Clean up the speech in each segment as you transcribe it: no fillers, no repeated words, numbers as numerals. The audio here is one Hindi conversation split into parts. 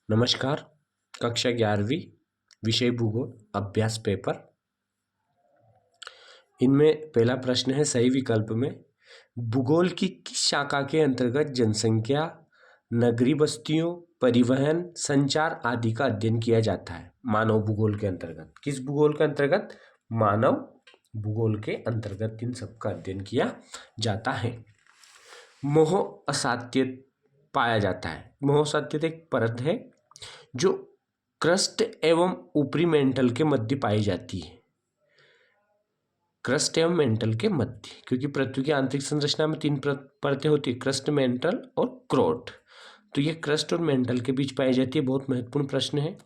नमस्कार। कक्षा 11वीं विषय भूगोल अभ्यास पेपर। इनमें पहला प्रश्न है सही विकल्प में भूगोल की किस शाखा के अंतर्गत जनसंख्या, नगरीय बस्तियों, परिवहन, संचार आदि का अध्ययन किया जाता है। मानव भूगोल के अंतर्गत। किस भूगोल के अंतर्गत? मानव भूगोल के अंतर्गत इन सब का अध्ययन किया जाता है। मोह असाध्य पाया जाता है। मोह असाध्य एक परत है जो क्रस्ट एवं ऊपरी मेंटल के मध्य पाई जाती है। क्रस्ट एवं मेंटल के मध्य, क्योंकि पृथ्वी की आंतरिक संरचना में 3 परतें होती है, क्रस्ट, मेंटल और क्रोट। तो ये क्रस्ट और मेंटल के बीच पाई जाती है। बहुत महत्वपूर्ण प्रश्न है।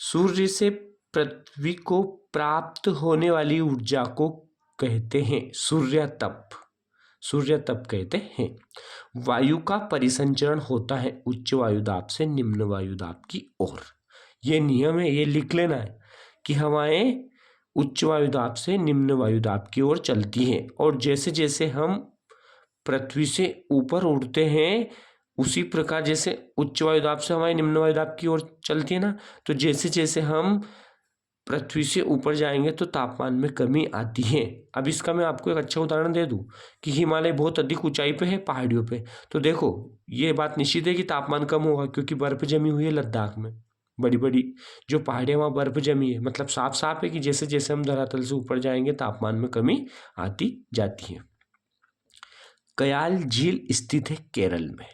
सूर्य से पृथ्वी को प्राप्त होने वाली ऊर्जा को कहते हैं सूर्य तप। सूर्य तप कहते हैं। वायु का परिसंचरण होता है उच्च वायुदाब से निम्न वायुदाब की ओर। ये नियम है, ये लिख लेना है कि हवाएं उच्च वायुदाब से निम्न वायुदाब की ओर चलती हैं। और जैसे जैसे हम पृथ्वी से ऊपर उड़ते हैं उसी प्रकार जैसे उच्च वायुदाब से हवाएं निम्न वायुदाब की ओर चलती है ना, तो जैसे जैसे हम पृथ्वी से ऊपर जाएंगे तो तापमान में कमी आती है। अब इसका मैं आपको एक अच्छा उदाहरण दे दूं कि हिमालय बहुत अधिक ऊंचाई पे है, पहाड़ियों पे, तो देखो ये बात निश्चित है कि तापमान कम होगा क्योंकि बर्फ जमी हुई है लद्दाख में। बड़ी बड़ी जो पहाड़ियाँ वहाँ बर्फ जमी है, मतलब साफ साफ है कि जैसे जैसे हम धरातल से ऊपर जाएंगे तापमान में कमी आती जाती है। कयाल झील स्थित है केरल में।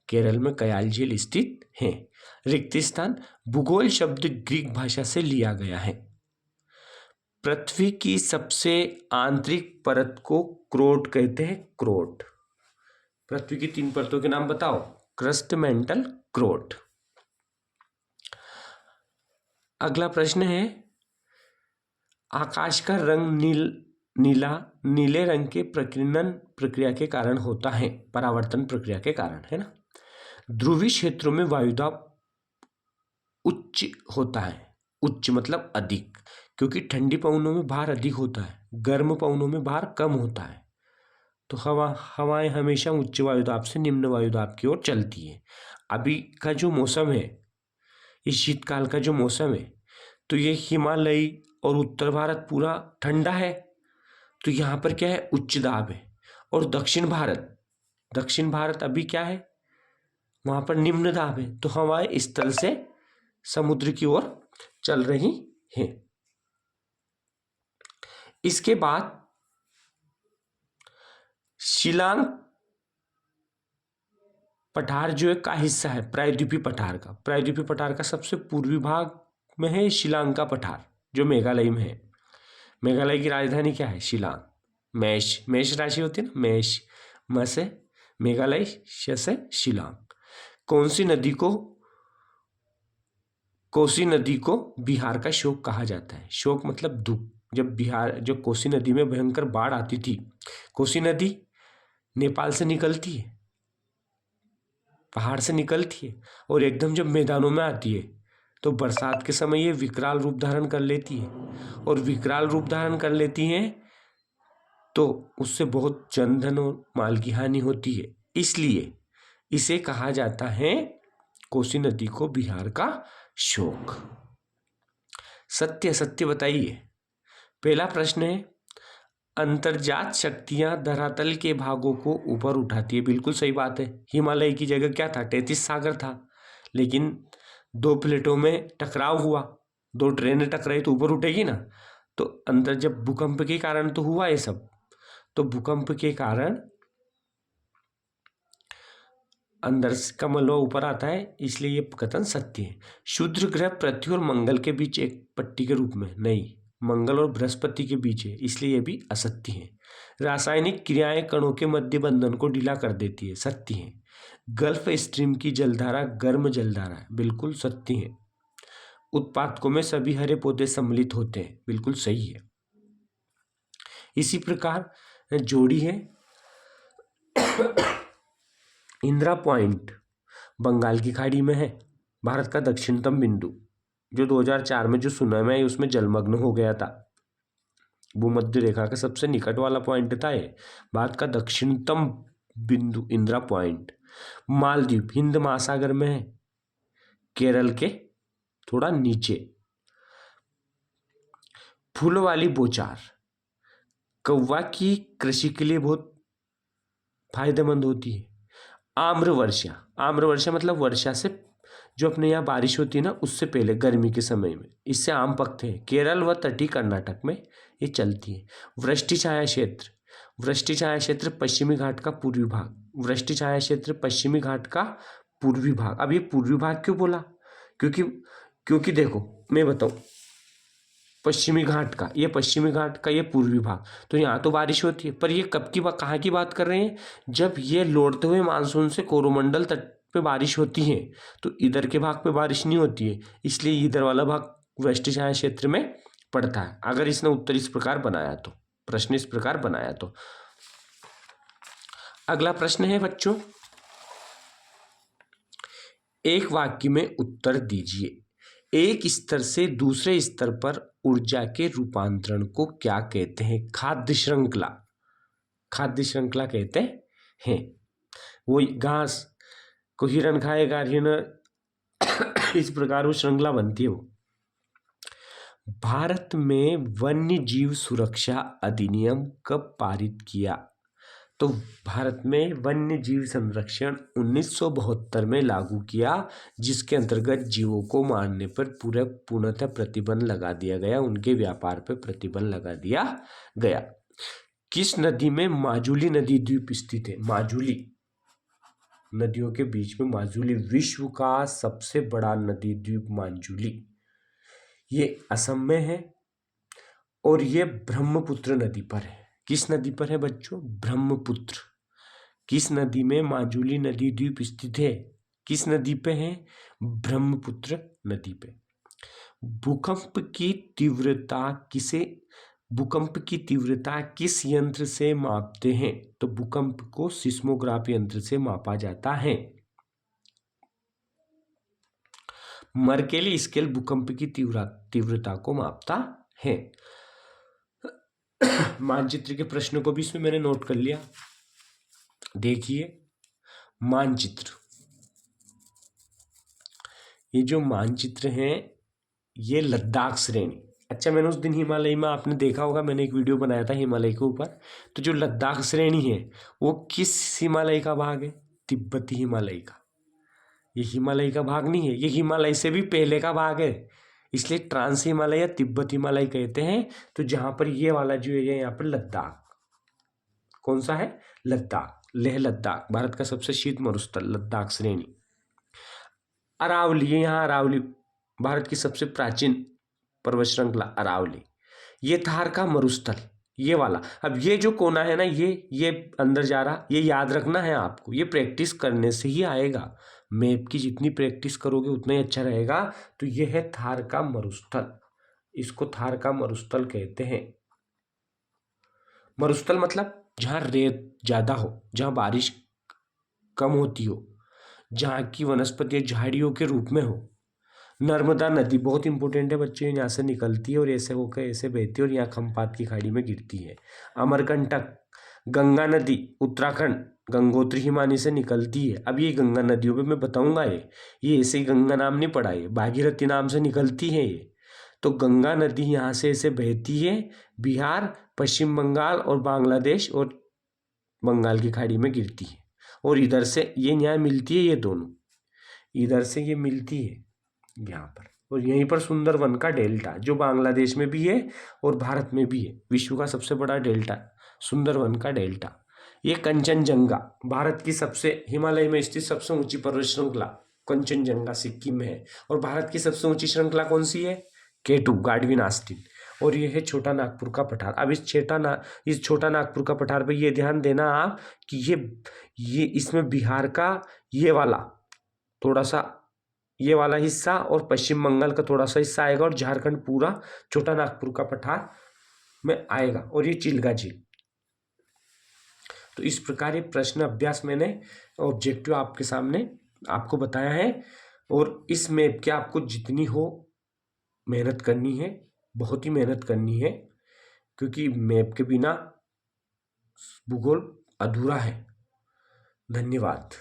केरल में कयाल झील स्थित है। रिक्त स्थान भूगोल शब्द ग्रीक भाषा से लिया गया है। पृथ्वी की सबसे आंतरिक परत को क्रोट कहते हैं। क्रोट। पृथ्वी की 3 परतों के नाम बताओ। Crust, mantle, core. अगला प्रश्न है आकाश का रंग नीले रंग के प्रकीर्णन प्रक्रिया के कारण होता है। परावर्तन प्रक्रिया के कारण, है ना। ध्रुवीय क्षेत्रों में वायुदाब उच्च होता है। उच्च मतलब अधिक, क्योंकि ठंडी पवनों में भार अधिक होता है, गर्म पवनों में भार कम होता है। तो हवाएं हमेशा उच्च वायुदाब से निम्न वायुदाब की ओर चलती है। अभी का जो मौसम है, इस शीतकाल का जो मौसम है, तो ये हिमालय और उत्तर भारत पूरा ठंडा है, तो यहाँ पर क्या है, उच्च दाब है। और दक्षिण भारत अभी क्या है, वहाँ पर निम्न दाब है। तो हवाएं इस तल से समुद्र की ओर चल रही हैं। इसके बाद शिलांग पठार जो है का हिस्सा है प्रायद्वीपीय पठार का सबसे पूर्वी भाग में है शिलांग का पठार, जो मेघालय में है। मेघालय की राजधानी क्या है? शिलांग। मेष राशि होती है ना, मेष, म से मेघालय, श से शिलांग। कोसी नदी को बिहार का शोक कहा जाता है। शोक मतलब दुख। जब कोसी नदी में भयंकर बाढ़ आती थी, कोसी नदी नेपाल से निकलती है, पहाड़ से निकलती है, और एकदम जब मैदानों में आती है तो बरसात के समय ये विकराल रूप धारण कर लेती है। और विकराल रूप धारण कर लेती हैं तो उससे बहुत जनधन और माल की हानि होती है। इसलिए इसे कहा जाता है, कोसी नदी को बिहार का शोक। सत्य सत्य बताइए। पहला प्रश्न है अंतर्जात शक्तियां धरातल के भागों को ऊपर उठाती है। बिल्कुल सही बात है। हिमालय की जगह क्या था? 33 सागर था, लेकिन 2 प्लेटों में टकराव हुआ, 2 ट्रेनें टकराई तो ऊपर उठेगी ना। तो अंदर जब भूकंप के कारण तो हुआ ये सब, तो भूकंप के कारण अंदर का मलबा ऊपर आता है, इसलिए ये कथन सत्य है। क्षुद्र ग्रह पृथ्वी और मंगल के बीच एक पट्टी के रूप में नहीं, मंगल और बृहस्पति के बीच है, इसलिए ये भी असत्य है। रासायनिक क्रियाएं कणों के मध्य बंधन को ढीला कर देती है, सत्य है। गल्फ स्ट्रीम की जलधारा गर्म जलधारा है, बिल्कुल सत्य है। उत्पादकों में सभी हरे पौधे सम्मिलित होते हैं, बिल्कुल सही है। इसी प्रकार जोड़ी है इंदिरा पॉइंट बंगाल की खाड़ी में है, भारत का दक्षिणतम बिंदु, जो 2004 में जो सुनामी आई उसमें जलमग्न हो गया था। भूमध्य रेखा का सबसे निकट वाला पॉइंट था ये, भारत का दक्षिणतम बिंदु इंदिरा पॉइंट। मालदीव हिंद महासागर में है, केरल के थोड़ा नीचे। फूल वाली बौछार कौवा की कृषि के लिए बहुत फायदेमंद होती है। आम्र वर्षा, आम्र वर्षा मतलब वर्षा से जो अपने यहाँ बारिश होती है ना, उससे पहले गर्मी के समय में इससे आम पकते हैं। केरल व तटीय कर्नाटक में ये चलती है। वृष्टि छाया क्षेत्र, वृष्टि छाया क्षेत्र पश्चिमी घाट का पूर्वी भाग, वृष्टि छाया क्षेत्र पश्चिमी घाट का पूर्वी भाग। अब ये पूर्वी भाग क्यों बोला? क्योंकि देखो मैं बताऊं, पश्चिमी घाट का ये पश्चिमी घाट का ये पूर्वी भाग, तो यहाँ तो बारिश होती है। पर ये कब की कहाँ की बात कर रहे हैं? जब ये लौटते हुए मानसून से कोरोमंडल तट पे बारिश होती है, तो इधर के भाग पे बारिश नहीं होती है, इसलिए इधर वाला भाग वृष्टि छाया क्षेत्र में पड़ता है। अगर इसने उत्तर इस प्रकार बनाया तो, प्रश्न इस प्रकार बनाया तो। अगला प्रश्न है बच्चों, एक वाक्य में उत्तर दीजिए। एक स्तर से दूसरे स्तर पर ऊर्जा के रूपांतरण को क्या कहते हैं? खाद्य श्रृंखला, खाद्य श्रृंखला कहते हैं। वो घास को हिरण खाएगा, हिरण इस प्रकार वो श्रृंखला बनती है। वो भारत में वन्य जीव सुरक्षा अधिनियम कब पारित किया? तो भारत में वन्य जीव संरक्षण 1972 में लागू किया, जिसके अंतर्गत जीवों को मारने पर पूर्णतः प्रतिबंध लगा दिया गया, उनके व्यापार पर प्रतिबंध लगा दिया गया। किस नदी में माजुली नदी द्वीप स्थित है? माजुली, नदियों के बीच में माजुली, विश्व का सबसे बड़ा नदी द्वीप माजुली, ये असम में है और ये ब्रह्मपुत्र नदी पर है। किस नदी पर है बच्चों? ब्रह्मपुत्र। किस नदी में माजुली नदी द्वीप स्थित है? किस नदी पे है? ब्रह्मपुत्र नदी पे। भूकंप की तीव्रता किस यंत्र से मापते हैं? तो भूकंप को सिस्मोग्राफ यंत्र से मापा जाता है। मर्केली स्केल भूकंप की तीव्रता को मापता है। मानचित्र के प्रश्नों को भी इसमें मैंने नोट कर लिया। देखिए मानचित्र, ये जो मानचित्र है ये लद्दाख श्रेणी। अच्छा, मैंने उस दिन हिमालय में, आपने देखा होगा मैंने एक वीडियो बनाया था हिमालय के ऊपर, तो जो लद्दाख श्रेणी है वो किस हिमालय का भाग है? तिब्बती हिमालय का। ये हिमालय का भाग नहीं है, ये हिमालय से भी पहले का भाग है, इसलिए ट्रांस हिमालय या तिब्बत हिमालय कहते हैं। तो जहां पर ये वाला जो एरिया यहाँ पर लद्दाख, कौन सा है? लद्दाख, लेह लद्दाख, भारत का सबसे शीत मरुस्थल लद्दाख श्रेणी। अरावली, ये यहाँ अरावली, भारत की सबसे प्राचीन पर्वत श्रृंखला अरावली। ये थार का मरुस्थल, ये वाला। अब ये जो कोना है ना, ये अंदर जा रहा, ये याद रखना है आपको, ये प्रैक्टिस करने से ही आएगा। मैप की जितनी प्रैक्टिस करोगे उतना ही अच्छा रहेगा। तो ये है थार का मरुस्थल, इसको थार का मरुस्थल कहते हैं। मरुस्थल मतलब जहाँ रेत ज्यादा हो, जहाँ बारिश कम होती हो, जहाँ की वनस्पति झाड़ियों के रूप में हो। नर्मदा नदी बहुत इंपॉर्टेंट है बच्चों, यहाँ से निकलती है और ऐसे होकर ऐसे बहती है और यहाँ खंपात की खाड़ी में गिरती है। अमरकंटक, गंगा नदी उत्तराखंड गंगोत्री हिमानी से निकलती है। अब ये गंगा नदियों पे मैं बताऊंगा, ये ऐसे ही गंगा नाम नहीं पड़ा, ये भागीरथी नाम से निकलती है ये। तो गंगा नदी यहाँ से ऐसे बहती है, बिहार, पश्चिम बंगाल और बांग्लादेश और बंगाल की खाड़ी में गिरती है, और इधर से ये न्याय मिलती है, ये दोनों इधर से ये मिलती है यहाँ पर। और यहीं पर सुंदरवन का डेल्टा जो बांग्लादेश में भी है और भारत में भी है, विश्व का सबसे बड़ा डेल्टा सुंदरवन का डेल्टा। ये कंचनजंगा, भारत की सबसे, हिमालय में स्थित सबसे ऊंची पर्वत श्रृंखला कंचनजंगा सिक्किम में है। और भारत की सबसे ऊंची श्रृंखला कौन सी है? K2 गाडविन Austin. और ये है छोटा नागपुर का पठार। अब इस छोटा नागपुर का पठार पे ये ध्यान देना आप कि ये इसमें बिहार का ये वाला थोड़ा सा, ये वाला हिस्सा और पश्चिम बंगाल का थोड़ा सा हिस्सा आएगा और झारखंड पूरा छोटा नागपुर का पठार में आएगा, और ये चिल्का झील। तो इस प्रकार ये प्रश्न अभ्यास मैंने ऑब्जेक्टिव आपके सामने आपको बताया है। और इस मैप के आपको जितनी हो मेहनत करनी है, बहुत ही मेहनत करनी है, क्योंकि मैप के बिना भूगोल अधूरा है। धन्यवाद।